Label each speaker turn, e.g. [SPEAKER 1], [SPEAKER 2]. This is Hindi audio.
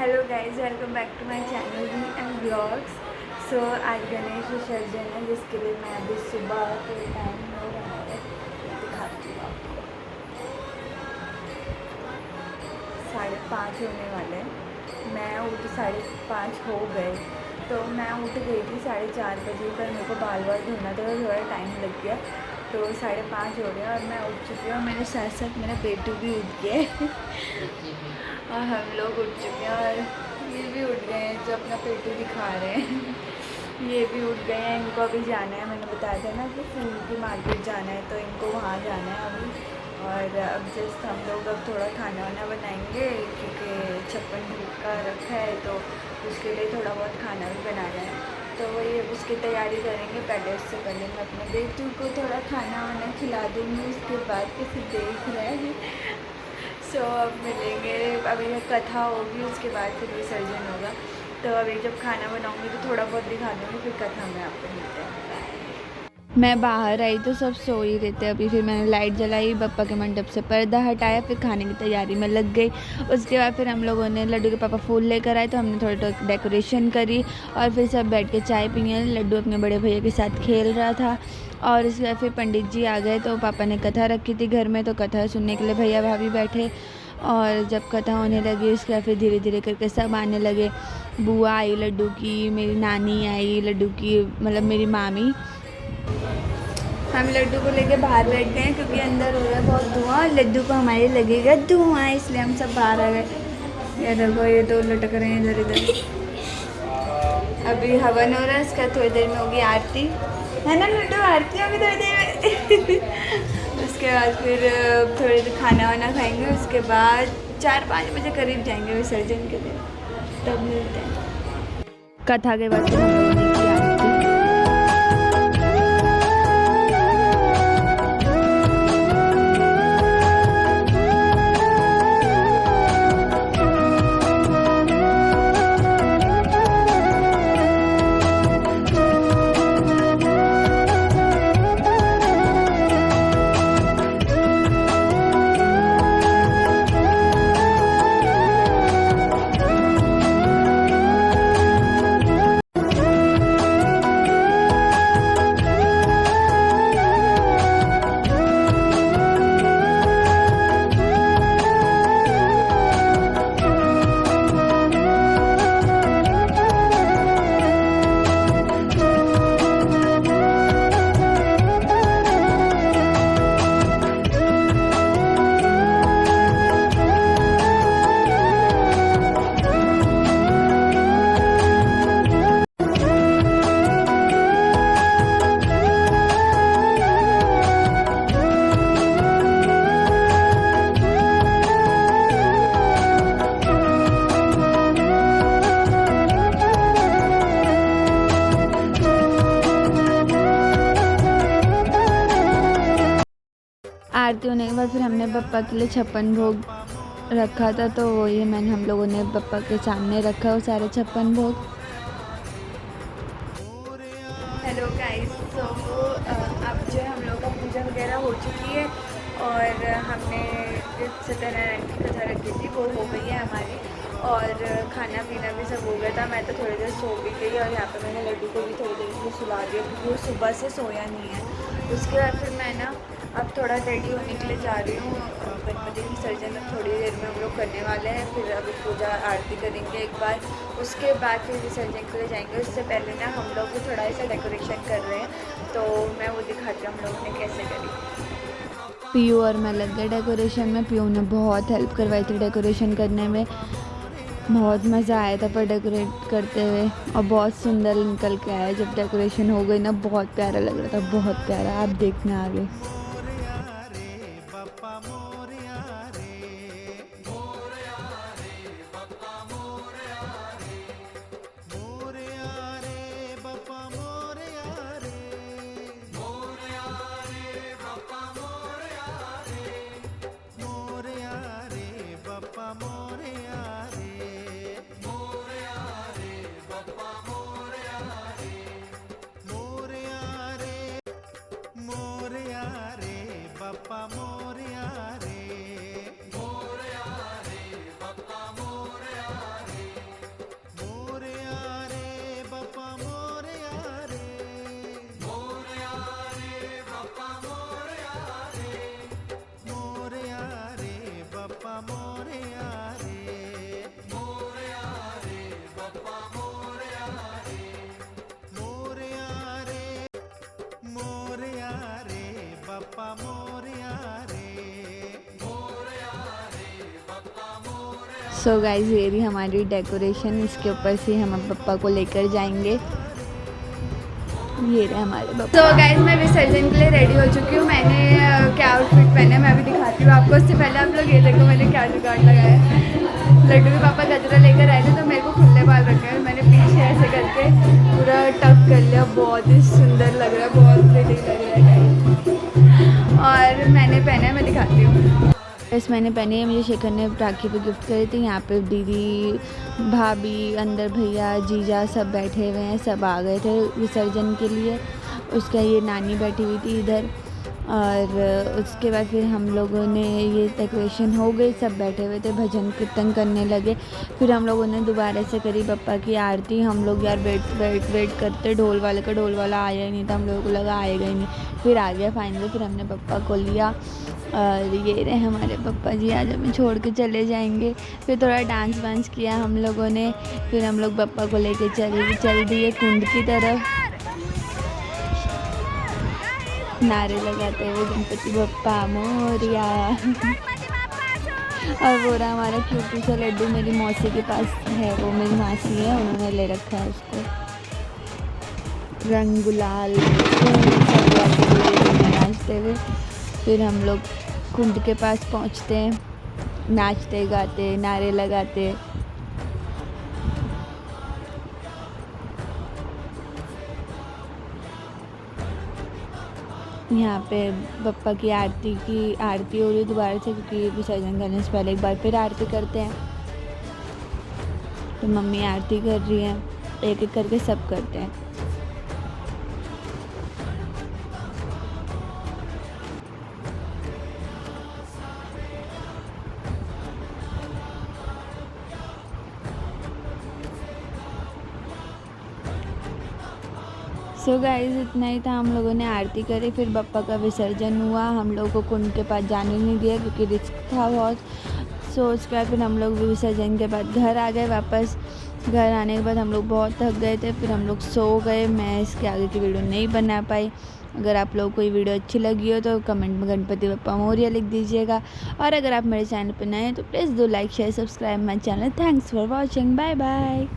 [SPEAKER 1] Hello guys, welcome back to my channel V and blogs. So आज गणेश विसर्जन है, जिसके लिए मैं अभी सुबह के टाइम हो रहा है, दिखाती हूँ आपको। 5:30 होने वाले हैं। मैं उठ 5:30 हो गए, तो मैं उठ गई थी 4:30 बजे, पर मेरे को बाल बाल धोना था तो थोड़ा टाइम लग गया, तो 5:30 हो गया और मैं उठ चुकी हूँ। और मेरे साथ साथ मेरा बेटू भी उठ गया है और हम लोग उठ चुके हैं और ये भी उठ गए हैं जो अपना पेटू दिखा रहे हैं ये भी उठ गए हैं। इनको अभी जाना है, मैंने बताया था ना कि फूल की मार्केट जाना है, तो इनको वहाँ जाना है अभी। और अब जस्ट हम लोग अब थोड़ा खाना वाना बनाएंगे, क्योंकि 56 भोग का रखा है, तो उसके लिए थोड़ा बहुत खाना भी बनाना है, तो वही अब उसकी तैयारी करेंगे। पहले उससे पहले मैं अपने बेटू को थोड़ा खाना वाना खिला दूँगी, उसके बाद किसी देख रहे हैं सो अब मिलेंगे। अभी कथा होगी, उसके बाद फिर विसर्जन होगा, तो अभी जब खाना बनाऊंगी तो थोड़ा बहुत दिखा दूँगी, फिर कथा में आपको मिलते हैं। मैं बाहर आई तो सब सो ही रहते। अभी फिर मैंने लाइट जलाई, बप्पा के मंडप से पर्दा हटाया, फिर खाने की तैयारी में लग गई। उसके बाद फिर हम लोगों ने, लड्डू के पापा फूल लेकर आए तो हमने थोड़ी डेकोरेशन करी, और फिर सब बैठ के चाय पिए। लड्डू अपने बड़े भैया के साथ खेल रहा था, और उसके बाद फिर पंडित जी आ गए, तो पापा ने कथा रखी थी घर में, तो कथा सुनने के लिए भैया भाभी बैठे। और जब कथा होने लगी, उसके बाद फिर धीरे धीरे करके सब आने लगे। बुआ आई लड्डू की, मेरी नानी आई लड्डू की, मतलब मेरी मामी। हम लड्डू को लेके बाहर बैठ गए हैं, क्योंकि अंदर हो रहा है बहुत धुआं, और लड्डू को हमारे लगेगा धुआं, इसलिए हम सब बाहर आ गए। ये देखो, ये तो लटक रहे हैं इधर इधर। अभी हवन हो रहा है, इसका थोड़ी देर में होगी आरती, है ना लड्डू? आरती होगी थोड़ी देर में उसके बाद फिर थोड़ी देर खाना वाना खाएंगे, उसके बाद 4-5 बजे करीब जाएंगे विसर्जन के लिए, तब मिलते हैं। कथा के बाद फिर हम लोगों ने की आरती। आरती होने के बाद फिर हमने बप्पा के लिए 56 भोग रखा था, तो वही मैंने हम लोगों ने बप्पा के सामने रखा वो सारे 56 भोग। हेलो गाइस, तो अब जो है हम लोग का पूजा वगैरह हो चुकी है, और हमने सत्यनारायण की कथा रखी थी, वो हो गई है हमारी, और खाना पीना भी सब हो गया था। मैं तो थोड़ी देर सो भी गई, और यहाँ पे मैंने लड्डू को भी थोड़ी देर के लिए सुला दिया, क्योंकि वो सुबह से सोया नहीं है। उसके बाद फिर मैं ना अब थोड़ा रेडी होने के लिए जा रही हूँ। गणपति विसर्जन अब थोड़ी देर में हम लोग करने वाले हैं, फिर अभी पूजा आरती करेंगे एक बार, उसके बाद फिर विसर्जन के लिए जाएंगे। उससे पहले ना हम लोग भी थोड़ा सा डेकोरेशन कर रहे हैं, तो मैं वो दिखाती हूँ हम लोगों ने कैसे करी। पीयू और मैं लग गए डेकोरेशन में। पीयू ने बहुत हेल्प करवाई थी डेकोरेशन करने में, बहुत मज़ा आया था पर डेकोरेट करते हुए, और बहुत सुंदर निकल के आया। जब डेकोरेशन हो गई ना, बहुत प्यारा लग रहा था, बहुत प्यारा। आप देखना आगे। सो गाइस ये रही हमारी डेकोरेशन, इसके ऊपर से हम पापा को लेकर जाएंगे। ये रहे हमारे पापा। तो गाइस मैं विसर्जन के लिए रेडी हो चुकी हूँ। मैंने क्या आउटफिट पहना है मैं अभी दिखाती हूँ आपको। उससे पहले आप लोग ये देखो मैंने क्या जुगाड़ लगाया है। लड्डू के पापा गजरा लेकर आए थे तो मेरे को खुले बाल रखे हैं, मैंने पीछे ऐसे करके पूरा टक कर लिया। बहुत ही सुंदर लग रहा है, बहुत प्रिटी लग रहा है। और मैंने पहना है, मैं दिखाती हूँ। ड्रेस मैंने पहनी है, मुझे शेखर ने राखी पे गिफ्ट करी थी। यहाँ पे दीदी, भाभी, अंदर भैया, जीजा सब बैठे हुए हैं, सब आ गए थे विसर्जन के लिए। उसका ये नानी बैठी हुई थी इधर। और उसके बाद फिर हम लोगों ने ये डेकोरेशन हो गई, सब बैठे हुए थे, भजन कीर्तन करने लगे। फिर हम लोगों ने दोबारा से करी पप्पा की आरती। हम लोग यार वेट करते, ढोल वाला आया ही नहीं था, हम लोगों को लगा आएगा ही नहीं। फिर आ गया फाइनली, फिर हमने पप्पा को लिया। और ये रहे हमारे पप्पा जी, आज हमें छोड़ के चले जाएंगे। फिर थोड़ा डांस वांस किया हम लोगों ने। फिर हम लोग पप्पा को लेके चल दिए कुंड की तरफ, नारे लगाते हुए गणपति बप्पा मोरिया। और वो रहा हमारा क्यूट सा लड्डू, मेरी मौसी के पास है, वो मेरी मासी है, उन्होंने ले रखा है उसको। रंग गुलाल नाचते हुए फिर हम लोग कुंड के पास पहुंचते हैं, नाचते गाते नारे लगाते। यहाँ पे पप्पा की आरती हो रही है दोबारा से, क्योंकि विसर्जन करने से पहले एक बार फिर आरती करते हैं। तो मम्मी आरती कर रही हैं, एक एक करके सब करते हैं। सो गाइस इतना ही था, हम लोगों ने आरती करी, फिर पप्पा का विसर्जन हुआ। हम लोगों को कुंड के पास जाने नहीं दिया क्योंकि रिस्क था बहुत। सो उसके बाद फिर हम लोग विसर्जन के बाद घर आ गए वापस। घर आने के बाद हम लोग बहुत थक गए थे, फिर हम लोग सो गए। मैं इसके आगे की वीडियो नहीं बना पाई। अगर आप लोगों को ये वीडियो अच्छी लगी हो तो कमेंट में गणपति बप्पा मोरिया लिख दीजिएगा। और अगर आप मेरे चैनल पर नए हैं तो please do like share subscribe my channel. Thanks for watching, bye bye.